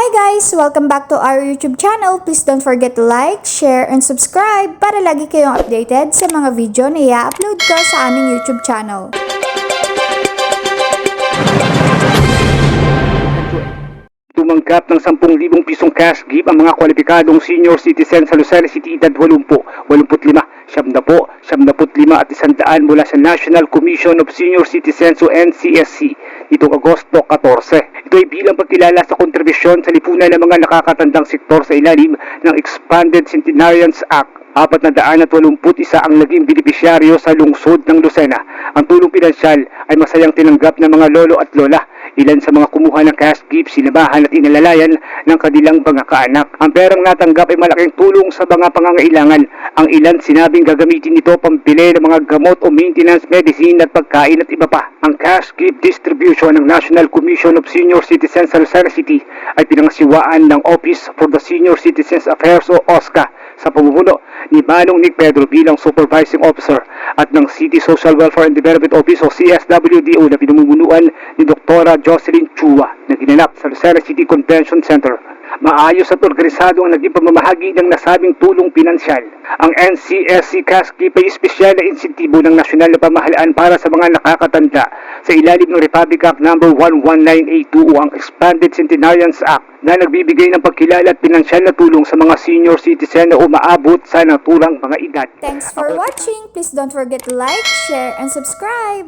Hi guys! Welcome back to our YouTube channel. Please don't forget to like, share, and subscribe para lagi kayong updated sa mga video na i-upload ko sa aming YouTube channel. Tumanggap ng 10,000 pisong cash gift ang mga kwalipikadong senior citizen sa Lucena City edad 80, 85, 70, 75 at 100 mula sa National Commission of Senior Citizens o NCSC nitong Agosto 14. Ito ay bilang pagkilala sa kontribusyon sa lipunan ng mga nakakatandang sektor sa ilalim ng Expanded Centenarians Act. 481 ang naging benepisyaryo sa lungsod ng Lucena. Ang tulong pinansyal ay masayang tinanggap ng mga lolo at lola. Ilan sa mga kumuha ng cash gift, sinamahan at inalalayan ng kanilang mga kaanak. Ang perang natanggap ay malaking tulong sa mga pangangailangan. Ang ilan sinabing gagamitin nito pambili ng mga gamot o maintenance medicine at pagkain at iba pa. Ang cash gift distribution ng National Commission of Senior Citizens sa Lucena City ay pinangasiwaan ng Office for the Senior Citizens Affairs o OSCA sa pamumuno ni Manong Nick Pedro bilang Supervising Officer at ng City Social Welfare and Development Office o CSWDO na pinamumunuan ni Dr. Jocelyn Chua na ginanap sa Lucena City Convention Center. Maayos at organisado ang naging pamamahagi ng nasabing tulong pinansyal. Ang NCSC Cash Gift ay espesyal na insentibo ng nasyonal na pamahalaan para sa mga nakakatanda sa ilalim ng Republic Act No. 11982 o ang Expanded Centenarians Act na nagbibigay ng pagkilala at pinansyal na tulong sa mga senior citizen na umaabot sa naturang mga edad. Thanks for watching! Please don't forget to like, share, and subscribe!